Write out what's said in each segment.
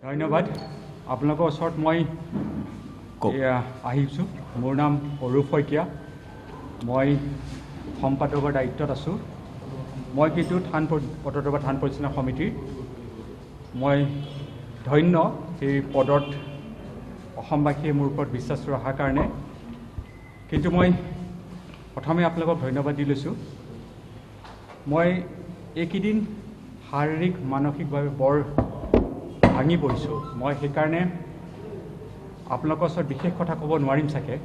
ধন্যবাদ। আপোনালোকৰ ওচৰত মই আহিছোঁ। মোৰ নাম অৰূপ শইকীয়া। মই সম্পাদকৰ দায়িত্বত আছোঁ। মই কিন্তু পটদ্ৰৱা থান পৰিচালনা সমিতিৰ মই ধন্য এই পদত অসমবাসীয়ে মোৰ ওপৰত বিশ্বাস ৰখাৰ কাৰণে। কিন্তু মই প্ৰথমে আপোনালোকক ধন্যবাদ দি লৈছোঁ। মই এইকেইদিন শাৰীৰিক মানসিকভাৱে বৰ ভাঙি পৰিছোঁ। মই সেইকাৰণে আপোনালোকৰ ওচৰত বিশেষ কথা ক'ব নোৱাৰিম চাগে।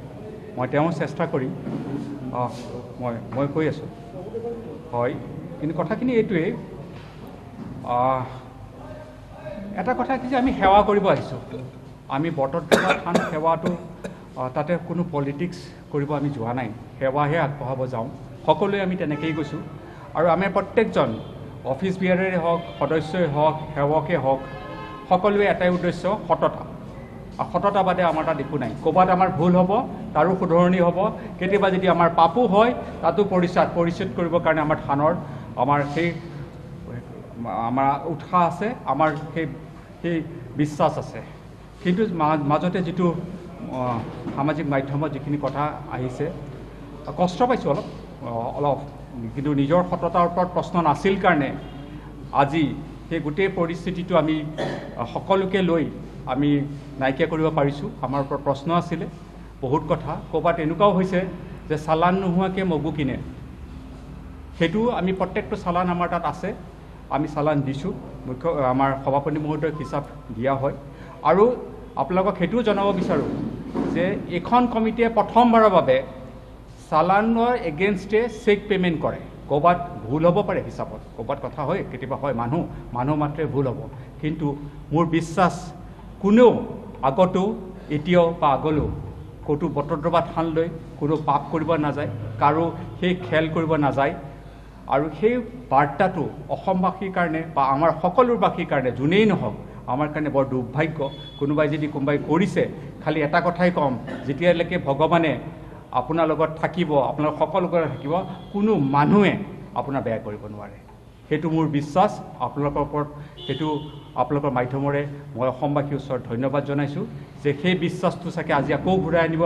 মই তেওঁ চেষ্টা কৰিম। মই কৈ আছোঁ হয়, কিন্তু কথাখিনি এইটোৱেই, এটা কথা কি যে আমি সেৱা কৰিব আহিছোঁ। আমি বটদ্ৰৱা থান সেৱাটো তাতে কোনো পলিটিক্স কৰিব আমি যোৱা নাই, সেৱাহে আগবঢ়াব যাওঁ। সকলোৱে আমি তেনেকৈয়ে গৈছোঁ। আৰু আমি প্ৰত্যেকজন অফিচ বিয়াৰেই হওক, সদস্যই হওক, সেৱকেই হওক, সকলোৱে এটাই উদ্দেশ্য, সততা। আৰু সততা বাদে আমাৰ তাত একো নাই। ক'ৰবাত আমাৰ ভুল হ'ব, তাৰো শুধৰণি হ'ব। কেতিয়াবা যদি আমাৰ পাপো হয়, তাতো পৰিচ্ছেদ কৰিবৰ কাৰণে আমাৰ থানৰ আমাৰ উৎসাহ আছে, আমাৰ সেই বিশ্বাস আছে। কিন্তু মাজতে যিটো সামাজিক মাধ্যমত যিখিনি কথা আহিছে, কষ্ট পাইছোঁ অলপ। কিন্তু নিজৰ সততাৰ ওপৰত প্ৰশ্ন নাছিল কাৰণে আজি সেই গোটেই পৰিস্থিতিটো আমি সকলোকে লৈ আমি নাইকিয়া কৰিব পাৰিছোঁ। আমাৰ ওপৰত প্ৰশ্ন আছিলে বহুত কথা। ক'ৰবাত এনেকুৱাও হৈছে যে চালান নোহোৱাকৈ মগু কিনে, সেইটো আমি প্ৰত্যেকটো চালান আমাৰ তাত আছে, আমি চালান দিছোঁ। আমাৰ সভাপতি মহোদয়ক হিচাপ দিয়া হয়। আৰু আপোনালোকক সেইটোও জনাব বিচাৰোঁ যে এইখন কমিটিয়ে প্ৰথমবাৰৰ বাবে চালানৰ এগেইনষ্টে চেক পে'মেণ্ট কৰে। ক'ৰবাত ভুল হ'ব পাৰে হিচাপত, ক'ৰবাত কথা হয়, কেতিয়াবা হয়, মানুহ মাত্ৰে ভুল হ'ব। কিন্তু মোৰ বিশ্বাস কোনেও আগতেও এতিয়াও বা আগলৈও ক'তো বটদ্ৰৱা থান লৈ কোনো পাপ কৰিব নাযায়, কাৰো সেই খেল কৰিব নাযায়। আৰু সেই বাৰ্তাটো অসমবাসীৰ কাৰণে বা আমাৰ সকলোবাসীৰ কাৰণে যোনেই নহওক আমাৰ কাৰণে বৰ দুৰ্ভাগ্য। কোনোবাই কৰিছে, খালি এটা কথাই ক'ম, যেতিয়ালৈকে ভগৱানে আপোনাৰ লগত থাকিব, আপোনাৰ সকলোৰে লগত থাকিব, কোনো মানুহে আপোনাৰ বেয়া কৰিব নোৱাৰে। সেইটো মোৰ বিশ্বাস। আপোনালোকৰ ওপৰত সেইটো আপোনালোকৰ মাধ্যমেৰে মই অসমবাসীৰ ওচৰত ধন্যবাদ জনাইছোঁ যে সেই বিশ্বাসটো চাগে আজি আকৌ ঘূৰাই আনিব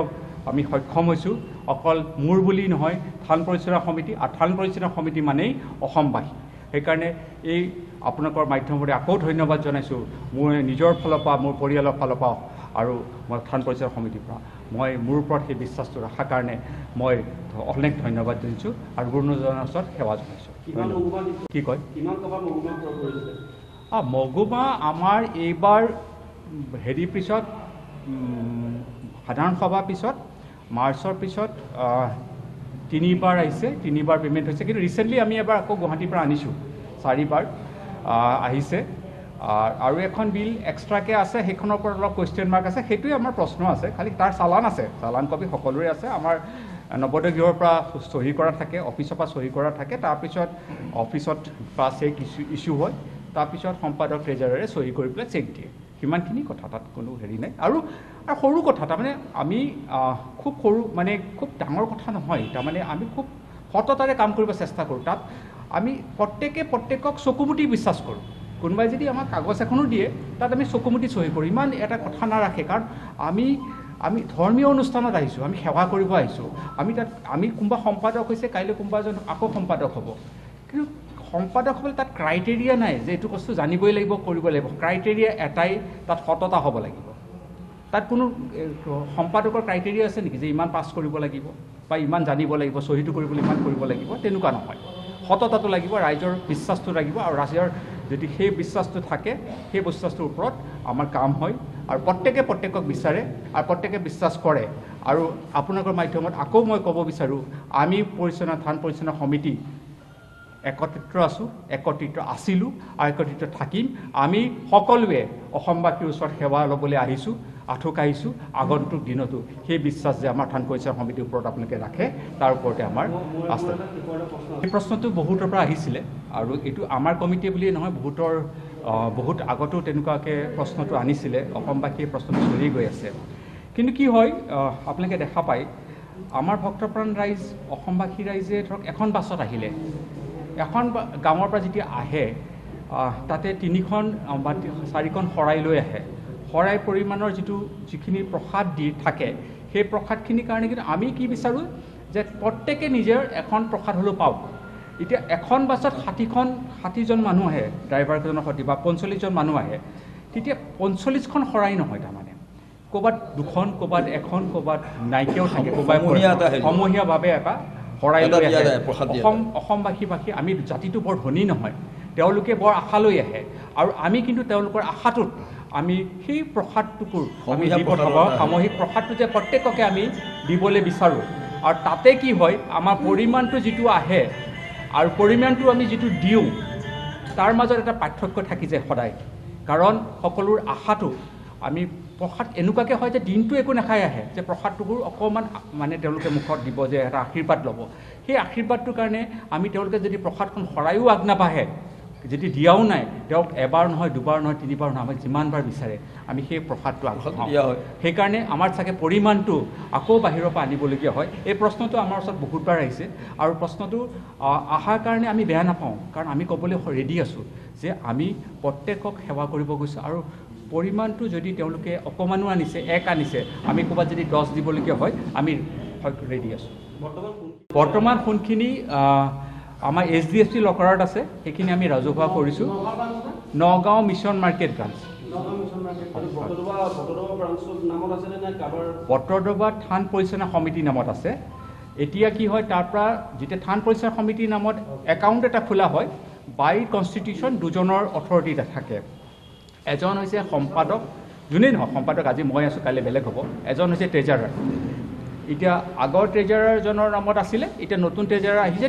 আমি সক্ষম হৈছোঁ। অকল মোৰ বুলি নহয়, থান পৰিচালনা সমিতি, আৰু থান পৰিচালনা সমিতি মানেই অসমবাসী। সেইকাৰণে এই আপোনালোকৰ মাধ্যমেৰে আকৌ ধন্যবাদ জনাইছোঁ মোৰ নিজৰ ফালৰ পৰা, মোৰ পৰিয়ালৰ ফালৰ পৰা, আৰু মই থান পৰিচালনা সমিতিৰ পৰা মই মোৰ ওপৰত সেই বিশ্বাসটো ৰখাৰ কাৰণে মই অনেক ধন্যবাদ দিছোঁ আৰু গুৰুজনৰ ওচৰত সেৱা জনাইছোঁ। কি কয় মগুমা আমাৰ এইবাৰ পিছত সাধাৰণ সভাৰ পিছত মাৰ্চৰ পিছত 3বাৰ আহিছে, 3বাৰ পে'মেণ্ট হৈছে। কিন্তু ৰিচেণ্টলি আমি এবাৰ আকৌ গুৱাহাটীৰ পৰা আনিছোঁ, 4বাৰ আহিছে। আৰু এখন বিল এক্সট্ৰাকৈ আছে, সেইখনৰ ওপৰত অলপ কুৱেশ্যন মাৰ্ক আছে, সেইটোৱে আমাৰ প্ৰশ্ন আছে। খালি তাৰ চালান আছে, চালান কপি সকলোৰে আছে। আমাৰ নৱোদয় গৃহৰ পৰা চহী কৰা থাকে, অফিচৰ পৰা চহী কৰা থাকে, তাৰপিছত অফিচত পৰা চেক ইছ্যু হয়, তাৰপিছত সম্পাদক ট্ৰেজাৰাৰে চহী কৰি পেলাই চেক দিয়ে। সিমানখিনি কথা, তাত কোনো হেৰি নাই। আৰু সৰু কথা, তাৰমানে আমি খুব সৰু, মানে খুব ডাঙৰ কথা নহয়। তাৰমানে আমি খুব সততাৰে কাম কৰিব চেষ্টা কৰোঁ। তাত আমি প্ৰত্যেকক চকুমুটি বিশ্বাস কৰোঁ। কোনোবাই যদি আমাক কাগজ এখনো দিয়ে, তাত আমি চকুমুটি চহী কৰোঁ। ইমান এটা কথা নাৰাখে, কাৰণ আমি ধৰ্মীয় অনুষ্ঠানত আহিছোঁ, আমি সেৱা কৰিব আহিছোঁ। আমি কোনোবা সম্পাদক হৈছে, কাইলৈ কোনোবা এজন আকৌ সম্পাদক হ'ব। কিন্তু সম্পাদক হ'বলৈ তাত ক্ৰাইটেৰিয়া নাই যে এইটো বস্তু জানিবই লাগিব, কৰিব লাগিব। ক্ৰাইটেৰিয়া এটাই, তাত সততা হ'ব লাগিব। তাত কোনো সম্পাদকৰ ক্ৰাইটেৰিয়া আছে নেকি যে ইমান পাছ কৰিব লাগিব বা ইমান জানিব লাগিব, চহীটো কৰিবলৈ ইমান কৰিব লাগিব? তেনেকুৱা নহয়। সততাটো লাগিব, ৰাইজৰ বিশ্বাসটো লাগিব, আৰু ৰাইজৰ যদি সেই বিশ্বাসটো থাকে, সেই বিশ্বাসটোৰ ওপৰত আমাৰ কাম হয়। আৰু প্ৰত্যেকক বিচাৰে আৰু প্ৰত্যেকে বিশ্বাস কৰে। আৰু আপোনালোকৰ মাধ্যমত আকৌ মই ক'ব বিচাৰোঁ, আমি থান পৰিচালনা সমিতি একত্ৰিত আছোঁ, একত্ৰিত আছিলোঁ আৰু একত্ৰিত থাকিম। আমি সকলোৱে অসমবাসীৰ ওচৰত সেৱা ল'বলৈ আহিছোঁ, আহিছোঁ। আগন্তুক দিনতো সেই বিশ্বাস যে আমাৰ থান পৰিচালনা সমিতিৰ ওপৰত আপোনালোকে ৰাখে, তাৰ ওপৰতে আমাৰ আছে। এই প্ৰশ্নটো বহুতৰ পৰা আহিছিলে, আৰু এইটো আমাৰ কমিটি বুলিয়ে নহয়, বহুত আগতো তেনেকুৱাকৈ প্ৰশ্নটো আনিছিলে। অসমবাসীয়ে প্ৰশ্নটো চলি গৈ আছে। কিন্তু কি হয়, আপোনালোকে দেখা পায়, আমাৰ ভক্তপ্ৰাণ ৰাইজ, অসমবাসী ৰাইজে ধৰক এখন বাছত আহিলে, এখন গাঁৱৰ পৰা যেতিয়া আহে, তাতে 3খন বা 4খন শৰাই লৈ আহে শৰাই পৰিমাণৰ যিখিনি প্ৰসাদ দি থাকে সেই প্ৰসাদখিনিৰ কাৰণে কিন্তু আমি কি বিচাৰোঁ যে প্ৰত্যেকে নিজৰ এখন প্ৰসাদ হ'লেও পাওক এতিয়া এখন বাছত 60জন মানুহ আহে ড্ৰাইভাৰজনৰ সৈতে বা 45জন মানুহ আহে তেতিয়া 45খন শৰাই নহয় তাৰমানে ক'ৰবাত 2খন ক'ৰবাত 1খন ক'ৰবাত নাইকিয়াও থাকে ক'ৰবাত সমূহীয়াভাৱে এটা শৰাই লৈ আহে অসমবাসী আমি জাতিটো বৰ ধনী নহয় তেওঁলোকে বৰ আশা লৈ আহে আৰু আমি কিন্তু তেওঁলোকৰ আশাটোত আমি সেই প্ৰসাদটুকু আমি দিব পাব সামূহিক প্ৰসাদটো যে প্ৰত্যেককে আমি দিবলৈ বিচাৰোঁ আৰু তাতে কি হয় আমাৰ পৰিমাণটো যিটো আহে আৰু পৰিমাণটো আমি যিটো দিওঁ তাৰ মাজত এটা পাৰ্থক্য থাকি যায় সদায় কাৰণ সকলোৰ আশাটো আমি প্ৰসাদ এনেকুৱাকৈ হয় যে দিনটো একো নাখাই আহে যে প্ৰসাদটুকুৰ অকণমান মানে তেওঁলোকে মুখত দিব যে এটা আশীৰ্বাদ ল'ব সেই আশীৰ্বাদটোৰ কাৰণে আমি তেওঁলোকে যদি প্ৰসাদখন শৰায়ো আগ নাবাঢ়ে যদি দিয়াও নাই তেওঁক এবাৰ নহয় দুবাৰ নহয় তিনিবাৰ নহয় আমাক যিমানবাৰ বিচাৰে আমি সেই প্ৰসাদটো আগবঢ়াওঁ সেইকাৰণে আমাৰ চাগে পৰিমাণটো আকৌ বাহিৰৰ পৰা আনিবলগীয়া হয় এই প্ৰশ্নটো আমাৰ ওচৰত বহুতবাৰ আহিছে আৰু প্ৰশ্নটো অহাৰ কাৰণে আমি বেয়া নাপাওঁ কাৰণ আমি ক'বলৈ ৰেডি আছোঁ যে আমি প্ৰত্যেকক সেৱা কৰিব গৈছোঁ আৰু পৰিমাণটো যদি তেওঁলোকে অকণমানো আনিছে আনিছে আমি ক'ৰবাত যদি 10 দিবলগীয়া হয় আমি ৰেডি আছোঁ বৰ্তমান সোণখিনি আমাৰ SDFC লকাৰত আছে সেইখিনি আমি ৰাজহুৱা কৰিছোঁ Nagaon mission market branch Batadrava থান পৰিচালনা সমিতিৰ নামত আছে এতিয়া কি হয় তাৰ পৰা যেতিয়া থান পৰিচালনা সমিতিৰ নামত একাউণ্ট এটা খোলা হয় বাই কনষ্টিটিউশ্যন দুজনৰ অথৰিটি থাকে এজন হৈছে সম্পাদক যোনেই নহয় সম্পাদক আজি মই আছোঁ কাইলৈ বেলেগ হ'ব এজন হৈছে ট্ৰেজাৰাৰ এতিয়া আগৰ ট্ৰেজাৰাৰজনৰ নামত আছিলে এতিয়া নতুন ট্ৰেজাৰাৰ আহিছে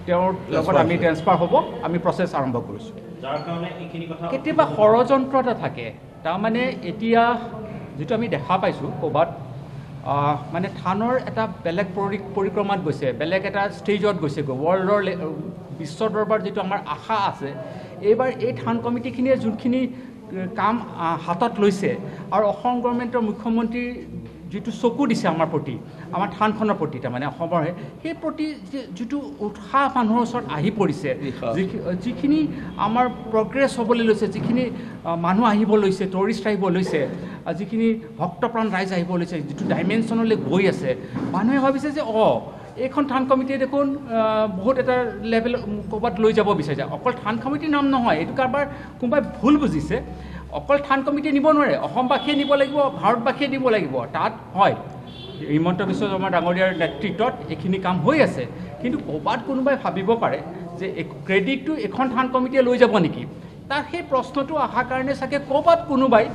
তেওঁৰ লগত আমি ট্ৰেন্সফাৰ হ'ব আমি প্ৰচেছ আৰম্ভ কৰিছোঁ কেতিয়াবা ষড়যন্ত্ৰ এটা থাকে তাৰমানে এতিয়া যিটো আমি দেখা পাইছোঁ ক'ৰবাত মানে থানৰ এটা বেলেগ পৰিক্ৰমাত গৈছে বেলেগ এটা ষ্টেজত গৈছেগৈ ৱৰ্ল্ডৰ বিশ্ব দৰবাৰ যিটো আমাৰ আশা আছে এইবাৰ এই থান কমিটিখিনিয়ে যোনখিনি কাম হাতত লৈছে আৰু অসম গভৰ্ণমেণ্টৰ মুখ্যমন্ত্ৰীৰ যিটো চকু দিছে আমাৰ প্ৰতি আমাৰ থানখনৰ প্ৰতি তাৰমানে অসমৰ সেই প্ৰতি যিটো উৎসাহ মানুহৰ ওচৰত আহি পৰিছে যিখিনি আমাৰ প্ৰগ্ৰেছ হ'বলৈ লৈছে যিখিনি মানুহ আহিব লৈছে টুৰিষ্ট আহিব লৈছে যিখিনি ভক্তপ্ৰাণ ৰাইজ আহিব লৈছে যিটো ডাইমেনশ্যনলৈ গৈ আছে মানুহে ভাবিছে যে এইখন থান কমিটিয়ে দেখোন বহুত এটা লেভেল ক'ৰবাত লৈ যাব বিচাৰিছে অকল থান কমিটিৰ নাম নহয় এইটো কাৰোবাৰ কোনোবাই ভুল বুজিছে অকল থান কমিটিয়ে নিব নোৱাৰে অসমবাসীয়ে নিব লাগিব ভাৰতবাসীয়ে নিব লাগিব তাত হয় হিমন্ত বিশ্ব শৰ্মা ডাঙৰীয়াৰ নেতৃত্বত এইখিনি কাম হৈ আছে কিন্তু ক'ৰবাত কোনোবাই ভাবিব পাৰে যে ক্ৰেডিটটো এখন থান কমিটিয়ে লৈ যাব নেকি তাৰ সেই প্ৰশ্নটো অহাৰ কাৰণে চাগে ক'ৰবাত কোনোবাই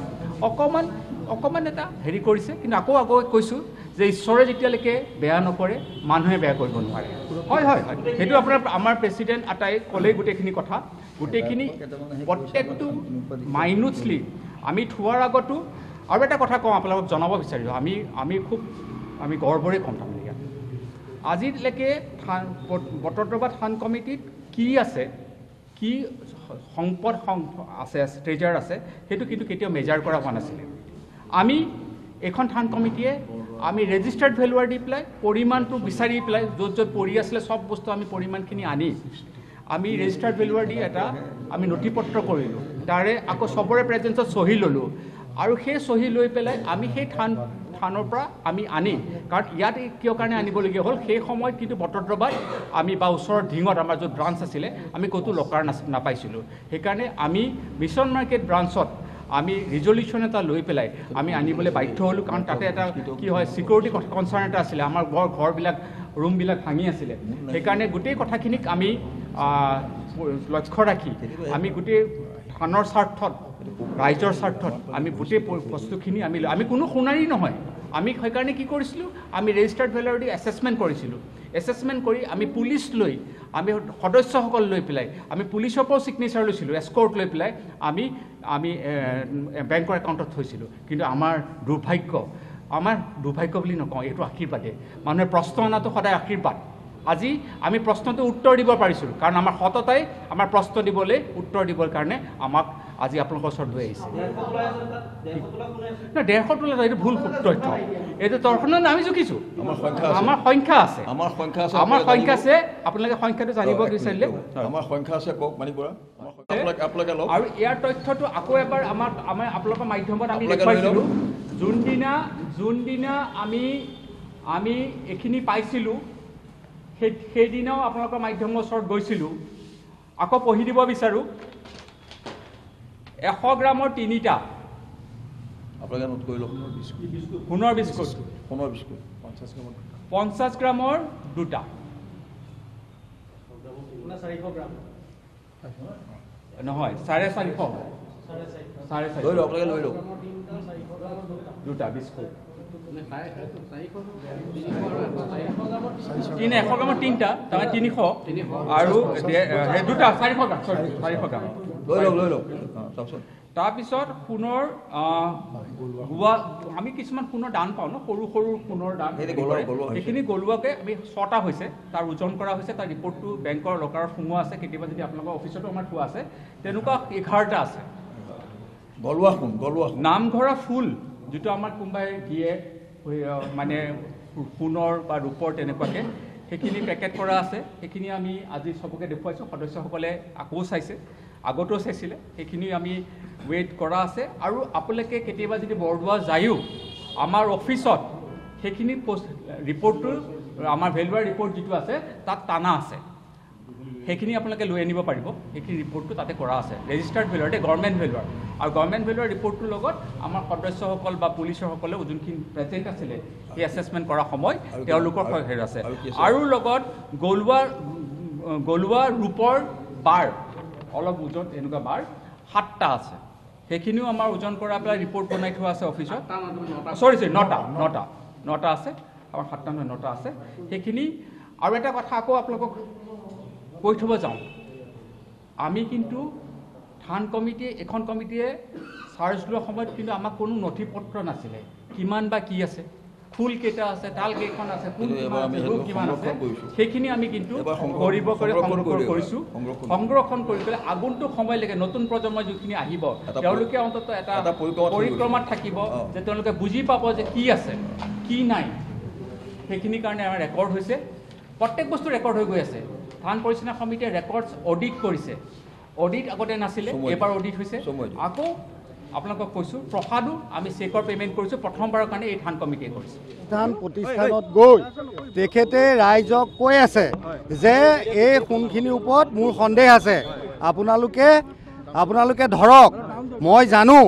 অকণমান এটা হেৰি কৰিছে কিন্তু আকৌ কৈছোঁ যে ঈশ্বৰে যেতিয়ালৈকে বেয়া নকৰে মানুহে বেয়া কৰিব নোৱাৰে হয় সেইটো আমাৰ প্ৰেচিডেণ্ট আটাই ক'লেই গোটেইখিনি কথা গোটেইখিনি প্ৰত্যেকটো মাইনুটলি আমি থোৱাৰ আগতো আৰু এটা কথা কওঁ আপোনালোকক জনাব বিচাৰিছোঁ আমি গৰ্বৰে ক'ম তাৰমানে ইয়াত আজিলৈকে বটদ্ৰৱা থান কমিটিত কি আছে কি সম্পদ আছে ট্ৰেজাৰ আছে সেইটো কিন্তু কেতিয়াও মেজাৰ কৰা হোৱা নাছিলে আমি এখন থান কমিটিয়ে আমি ৰেজিষ্টাৰ্ড ভেলুৱাৰ দি পেলাই পৰিমাণটো বিচাৰি পেলাই য'ত পৰি আছিলে চব বস্তু আমি পৰিমাণখিনি আনি আমি ৰেজিষ্টাৰ্ড ভেলুৱাৰ দি এটা আমি নথিপত্ৰ কৰিলোঁ তাৰে আকৌ চবৰে প্ৰেজেঞ্চত চহী ল'লোঁ আৰু সেই চহী লৈ পেলাই আমি সেই থানৰ পৰা আমি আনি কাৰণ ইয়াত কিয় কাৰণে আনিবলগীয়া হ'ল সেই সময়ত কিন্তু বটদ্ৰৱাত আমি বা ওচৰৰ ঢিঙত আমাৰ য'ত ব্ৰাঞ্চ আছিলে আমি ক'তো লকাৰ নাপাইছিলোঁ সেইকাৰণে আমি মিছন মাৰ্কেট ব্ৰাঞ্চত আমি ৰিজলিউশ্যন এটা লৈ পেলাই আমি আনিবলৈ বাধ্য হ'লোঁ কাৰণ তাতে এটা কি হয় ছিকিউৰিটি কনচাৰ্ণ এটা আছিলে আমাৰ ঘৰবিলাক ৰুমবিলাক ভাঙি আছিলে সেইকাৰণে গোটেই কথাখিনিক আমি লক্ষ্য ৰাখি আমি গোটেই থানৰ স্বাৰ্থত ৰাইজৰ স্বাৰ্থত আমি গোটেই বস্তুখিনি আমি কোনো সোণাৰী নহয় আমি সেইকাৰণে কি কৰিছিলোঁ আমি ৰেজিষ্টাৰ্ড ভেলুৱাৰ দি এছেছমেণ্ট কৰিছিলোঁ এছেছমেণ্ট কৰি আমি পুলিচ লৈ আমি সদস্যসকল লৈ পেলাই আমি পুলিচৰ পৰাও ছিগনেচাৰ লৈছিলোঁ এস্কৰ্ট লৈ পেলাই আমি বেংকৰ একাউণ্টত থৈছিলোঁ কিন্তু আমাৰ দুৰ্ভাগ্য বুলি নকওঁ এইটো আশীৰ্বাদে মানুহে প্ৰশ্ন অনাটো সদায় আশীৰ্বাদ আজি আমি প্ৰশ্নটো উত্তৰ দিব পাৰিছোঁ কাৰণ আমাৰ সততাই আমাৰ প্ৰশ্ন দিবলৈ উত্তৰ দিবৰ কাৰণে আমাক আজি আপোনালোকৰ ওচৰত লৈ আহিছে না 150 তোলা এইটো ভুল তথ্য এইটো তৰ্কনত আমি জুখিছোঁ আমাৰ সংখ্যা আছে আপোনালোকে সংখ্যাটো জানিব বিচাৰিলে আমাৰ সংখ্যা আছে কওক মানিপুৰা আছে আৰু ইয়াৰ তথ্যটো আকৌ এবাৰ আমাৰ আপোনালোকৰ মাধ্যমত আমি দেখুৱাইছিলোঁ যোনদিনা আমি এইখিনি পাইছিলোঁ সেইদিনাও আপোনালোকৰ মাধ্যমৰ ওচৰত গৈছিলোঁ আকৌ পঢ়ি দিব বিচাৰোঁ 100 গ্ৰামৰ 3টা আপোনালোকে নোট কৰি লওক সোণৰ বিস্কুট 50 গ্ৰামৰ 2টা 400 গ্ৰাম নহয় 450 লৈ লওক আপোনালোকে লৈ লওক 2টা বিস্কুট 100 গ্ৰামৰ 3টা তাৰমানে 300 আৰু 2টা 400 গ্ৰাম 400 গ্ৰাম লৈ লওক তাৰপিছত সোণৰ গোৱা আমি কিছুমান সোণৰ দান পাওঁ ন সৰু সোণৰ দান সেইখিনি গলোৱাকে আমি 6টা হৈছে তাৰ ওজন কৰা হৈছে তাৰ ৰিপৰ্টটো বেংকৰ লকাৰত সোমোৱা আছে কেতিয়াবা যদি আপোনালোকৰ অফিচতো আমাৰ থোৱা আছে তেনেকুৱা 11টা আছে গলোৱা নামঘৰা ফুল যিটো আমাৰ কোনোবাই দিয়ে মানে সোণৰ বা ৰূপৰ তেনেকুৱাকৈ সেইখিনি পেকেট কৰা আছে সেইখিনি আমি আজি চবকে দেখুৱাইছোঁ সদস্যসকলে আকৌ চাইছে আগতেও চাইছিলে সেইখিনি আমি ৱেইট কৰা আছে আৰু আপোনালোকে কেতিয়াবা যদি বৰদোৱা যায়ও আমাৰ অফিচত সেইখিনি ৰিপৰ্টটো আমাৰ ভেলুৱাৰ ৰিপৰ্ট যিটো আছে তাত টানা আছে সেইখিনি আপোনালোকে লৈ আনিব পাৰিব সেইখিনি ৰিপৰ্টটো তাতে কৰা আছে ৰেজিষ্টাৰ্ড ভেলুৱাৰ গভৰ্ণমেণ্ট ভেলুৱাৰ আৰু গভৰ্ণমেণ্ট ভেলুৱাৰ ৰিপৰ্টটোৰ লগত আমাৰ সদস্যসকল বা পুলিচৰসকলে যোনখিনি প্ৰেজেণ্ট আছিলে সেই এছেছমেণ্ট কৰা সময় তেওঁলোকৰ হেৰি আছে আৰু লগত গলোৱা ৰূপৰ বাৰ অলপ ওজন এনেকুৱা বাৰ 7টা আছে সেইখিনিও আমাৰ ওজন কৰা পেলাই ৰিপৰ্ট বনাই থোৱা আছে অফিচত চৰি 9টা আছে আমাৰ 7টা নহয় 9টা আছে সেইখিনি আৰু এটা কথা আকৌ আপোনালোকক কৈ থ'ব যাওঁ আমি কিন্তু থান কমিটিয়ে এখন কমিটিয়ে চাৰ্জ লোৱা সময়ত কিন্তু আমাক কোনো নথি পত্ৰ নাছিলে কিমান বা কি আছে ফুল কেইটা আছে তাল কেইখন আছে কোন কিমান আছে সেইখিনি আমি কিন্তু কৰিছোঁ সংৰক্ষণ কৰি পেলাই আগন্তুক সময়লৈকে নতুন প্ৰজন্ম যিখিনি আহিব তেওঁলোকে অন্ততঃ এটা পৰিক্ৰমাত থাকিব যে তেওঁলোকে বুজি পাব যে কি আছে কি নাই সেইখিনিৰ কাৰণে আমাৰ ৰেকৰ্ড হৈছে প্ৰত্যেক বস্তু ৰেকৰ্ড হৈ গৈ আছে থান পৰিচালনা সমিতিয়ে ৰেকৰ্ডছ অডিট কৰিছে অডিট আগতে নাছিলে এবাৰ অডিট হৈছে আকৌ আপোনালোকক কৈছোঁ প্ৰসাদো আমি চেকৰ পে'মেণ্ট কৰিছোঁ প্ৰথমবাৰৰ কাৰণে এই থান কমিটিয়ে কৰিছে থান প্ৰতিষ্ঠানত গৈ তেখেতে ৰাইজক কৈ আছে যে এই সোণখিনিৰ ওপৰত মোৰ সন্দেহ আছে আপোনালোকে ধৰক মই জানো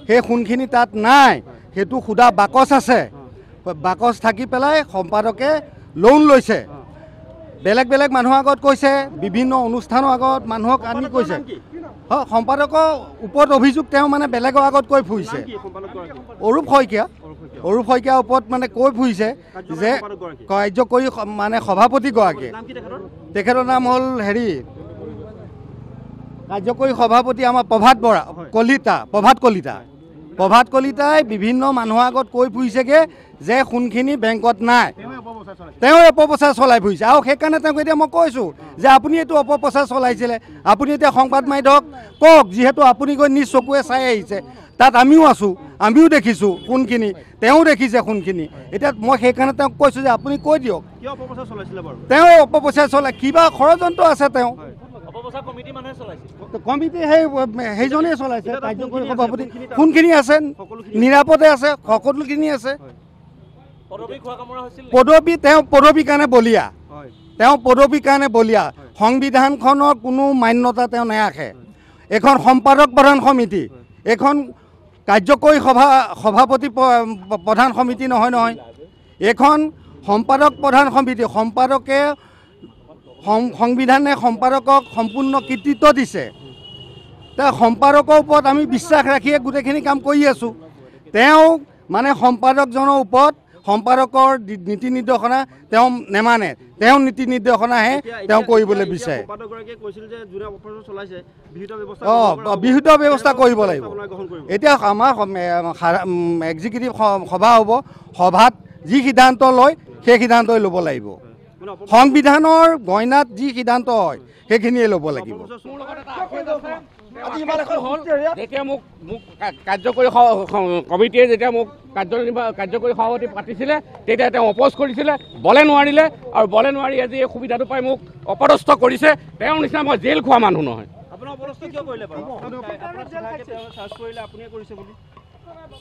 সেই সোণখিনি তাত নাই সেইটো সুদা বাকচ আছে বাকচ থাকি পেলাই সম্পাদকে লোন লৈছে বেলেগ মানুহৰ আগত কৈছে বিভিন্ন অনুষ্ঠানৰ আগত মানুহক আনি কৈছে সম্পাদকৰ ওপৰত অভিযোগ তেওঁ মানে বেলেগৰ আগত কৈ ফুৰিছে অৰূপ শইকীয়াৰ ওপৰত মানে কৈ ফুৰিছে যে কাৰ্যকৰী মানে সভাপতিগৰাকীয়ে তেখেতৰ নাম হ'ল কাৰ্যকৰী সভাপতি আমাৰ প্ৰভাত কলিতাই বিভিন্ন মানুহৰ আগত কৈ ফুৰিছেগৈ যে সোণখিনি বেংকত নাই তেওঁ অপপ্ৰচাৰ চলাই ফুৰিছে আৰু সেইকাৰণে তেওঁক এতিয়া মই কৈছোঁ যে আপুনি এইটো অপপ্ৰচাৰ চলাইছিলে আপুনি এতিয়া সংবাদ মাধ্যমক কওক যিহেতু আপুনি গৈ নিজ চকুৱে চাই আহিছে তাত আমিও আছোঁ আমিও দেখিছোঁ সোণখিনি তেওঁ দেখিছে সোণখিনি এতিয়া মই সেইকাৰণে তেওঁক কৈছোঁ যে আপুনি কৈ দিয়ক তেওঁ অপপ্ৰচাৰ চলাই কিবা ষড়যন্ত্ৰ আছে তেওঁ কমিটি সেইজনেই চলাইছে কাৰ্যকৰী সভাপতি কোনখিনি আছে নিৰাপদে আছে সকলোখিনি আছে পদবীৰ কাৰণে বলীয়া সংবিধানখনৰ কোনো মান্যতা তেওঁ নাৰাখে এখন সম্পাদক প্ৰধান সমিতি এখন কাৰ্যকৰী সভাপতি প্ৰধান সমিতি নহয় এখন সম্পাদক প্ৰধান সমিতি সম্পাদকে সংবিধানে সম্পাদকক সম্পূৰ্ণ কৃতিত্ব দিছে তেওঁ সম্পাদকৰ ওপৰত আমি বিশ্বাস ৰাখিয়ে গোটেইখিনি কাম কৰি আছোঁ তেওঁ মানে সম্পাদকজনৰ ওপৰত সম্পাদকৰ নীতি নিৰ্দেশনা তেওঁ নেমানে তেওঁ নীতি নিৰ্দেশনাহে তেওঁ কৰিবলৈ বিচাৰে বিহিত ব্যৱস্থা কৰিব লাগিব এতিয়া আমাৰ এক্সিকিউটিভ সভা হ'ব সভাত যি সিদ্ধান্ত লয় সেই সিদ্ধান্তই ল'ব লাগিব সংবিধানৰ গইনাত যি সিদ্ধান্ত হয় সেইখিনিয়ে ল'ব লাগিব যেতিয়া মোক কাৰ্যকৰী কমিটিয়ে যেতিয়া মোক কাৰ্যকৰী সভাপতি পাতিছিলে তেতিয়া তেওঁ অপ'জ কৰিছিলে বলে নোৱাৰিলে আৰু বলে নোৱাৰি আজি এই সুবিধাটো পাই মোক অপদস্থ কৰিছে তেওঁৰ নিচিনা মই জেল খোৱা মানুহ নহয়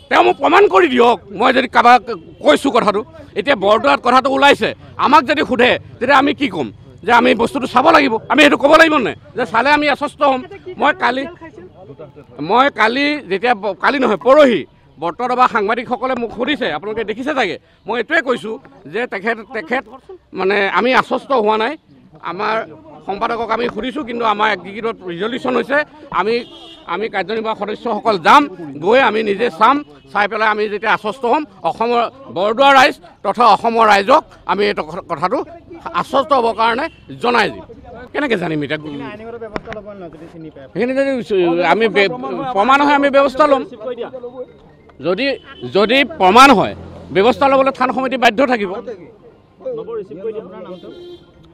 তেওঁ মোক প্ৰমাণ কৰি দিয়ক মই যদি কাৰোবাক কৈছোঁ কথাটো এতিয়া বৰদোৱাত কথাটো ওলাইছে আমাক যদি সোধে তেতিয়া আমি কি ক'ম যে আমি বস্তুটো চাব লাগিব আমি সেইটো ক'ব লাগিব নে যে চালে আমি আশ্বস্ত হ'ম মই কালি যেতিয়া কালি নহয় পৰহি বৰ্তমান সাংবাদিকসকলে মোক সুধিছে আপোনালোকে দেখিছে চাগে মই এইটোৱে কৈছোঁ যে তেখেত মানে আমি আশ্বস্ত হোৱা নাই আমাৰ সম্পাদকক আমি সুধিছোঁ কিন্তু আমাৰ এক্সিকিউটিভ ৰিজলিউশ্যন হৈছে আমি কাৰ্যনিৰ্বাহক সদস্যসকল যাম গৈ আমি নিজে চাম চাই পেলাই আমি যেতিয়া আশ্বস্ত হ'ম অসমৰ বৰদোৱা ৰাইজ তথা অসমৰ ৰাইজক আমি এইটো কথাটো আশ্বস্ত হ'বৰ কাৰণে জনাই দিম কেনেকৈ জানিম এতিয়া সেইখিনি যদি আমি প্ৰমাণ হয় আমি ব্যৱস্থা ল'ম যদি প্ৰমাণ হয় ব্যৱস্থা ল'বলৈ থান সমিতি বাধ্য থাকিব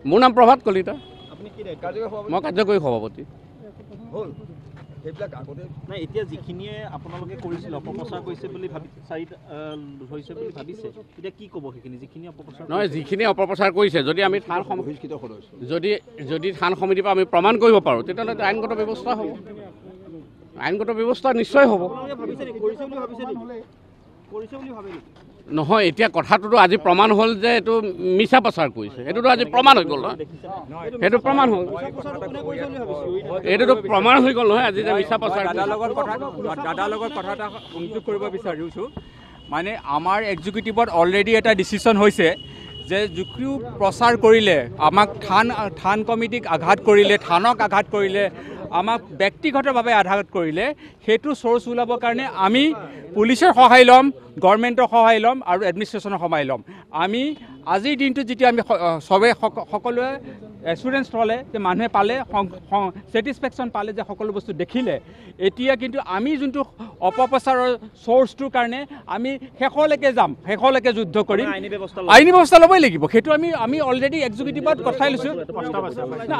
মোৰ নাম প্ৰভাত কলিতা মই কাৰ্যকৰী সভাপতি এতিয়া যিখিনিয়ে আপোনালোকে কৰিছিল অপপ্ৰচাৰ কৰিছে বুলি হৈছে বুলি ভাবিছে এতিয়া কি ক'ব সেইখিনি যিখিনি অপপ্ৰচাৰ নহয় যিখিনি অপপ্ৰচাৰ কৰিছে যদি আমি যদি থান সমিতিৰ পৰা আমি প্ৰমাণ কৰিব পাৰোঁ তেতিয়াহ'লে আইনগত ব্যৱস্থা হ'ব আইনগত ব্যৱস্থা নিশ্চয় হ'ব নহয় এতিয়া কথাটোতো আজি প্ৰমাণ হ'ল যে এইটো মিছা প্ৰচাৰ কৰিছে এইটোতো আজি প্ৰমাণ হৈ গ'ল নহয় সেইটো প্ৰমাণ হ'ল এইটোতো প্ৰমাণ হৈ গ'ল নহয় আজি যে মিছা প্ৰচাৰ দাদাৰ লগত কথা এটা সংযোগ কৰিব বিচাৰিছোঁ মানে আমাৰ এক্সিকিউটিভত অলৰেডি এটা ডিচিশ্যন হৈছে যে যিটো প্ৰচাৰ কৰিলে আমাক থান কমিটিক আঘাত কৰিলে থানক আঘাত কৰিলে আমাক ব্যক্তিগতভাৱে আঘাত কৰিলে সেইটো চ'ৰ্চ ওলাবৰ কাৰণে আমি পুলিচৰ সহায় ল'ম গভৰ্ণমেণ্টৰ সহায় ল'ম আৰু এডমিনিষ্ট্ৰেশ্যনৰ সহায় ল'ম আমি আজিৰ দিনটোত যেতিয়া আমি চবে সকলোৱে এচুৰেঞ্চ ল'লে যে মানুহে পালে ছেটিছফেকশ্যন পালে যে সকলো বস্তু দেখিলে এতিয়া কিন্তু আমি যোনটো অপপ্ৰচাৰৰ চ'ৰ্চটোৰ কাৰণে আমি শেষলৈকে যাম শেষলৈকে যুদ্ধ কৰিম আইনী ব্যৱস্থা ল'বই লাগিব সেইটো আমি অলৰেডি এক্সিকিউটিভত কথাই লৈছোঁ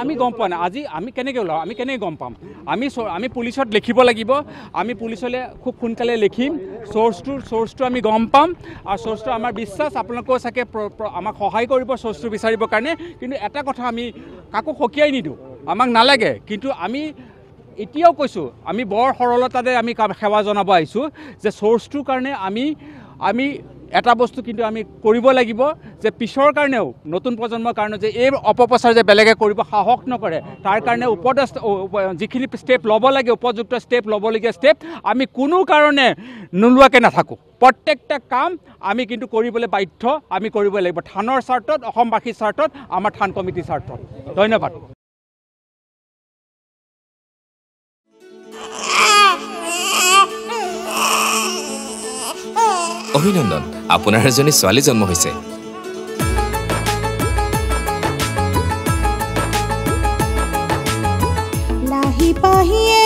আমি গম পোৱা নাই আজি আমি কেনেকৈ ওলাওঁ আমি কেনেকৈ গম পাম আমি পুলিচত লিখিব লাগিব আমি পুলিচলৈ খুব সোনকালে লিখিম চ'ৰ্চটো আমি গম পাম আৰু চ'ৰ্চটো আমাৰ বিশ্বাস আপোনালোকেও চাগে আমাক সহায় কৰিব চ'ৰ্চটো বিচাৰিবৰ কাৰণে কিন্তু এটা কথা আমি কাকো সকীয়াই নিদিওঁ আমাক নালাগে কিন্তু আমি এতিয়াও কৈছোঁ আমি বৰ সৰলতাৰে আমি সেৱা জনাব আহিছোঁ যে চ'ৰ্চটোৰ কাৰণে আমি এটা বস্তু কিন্তু আমি কৰিব লাগিব যে পিছৰ কাৰণেও নতুন প্ৰজন্মৰ কাৰণে যে এই অপপ্ৰচাৰ যে বেলেগে কৰিব সাহস নকৰে তাৰ কাৰণে যিখিনি ষ্টেপ ল'ব লাগে উপযুক্ত ষ্টেপ ল'বলগীয়া ষ্টেপ আমি কোনো কাৰণে নোলোৱাকৈ নাথাকোঁ প্ৰত্যেকটা কাম আমি কিন্তু কৰিবলৈ বাধ্য আমি কৰিব লাগিব থানৰ স্বাৰ্থত অসমবাসীৰ স্বাৰ্থত আমাৰ থান কমিটিৰ স্বাৰ্থত ধন্যবাদ অভিনন্দন আপোনাৰ এজনী ছোৱালী জন্ম হৈছে লাহি পাহিয়ে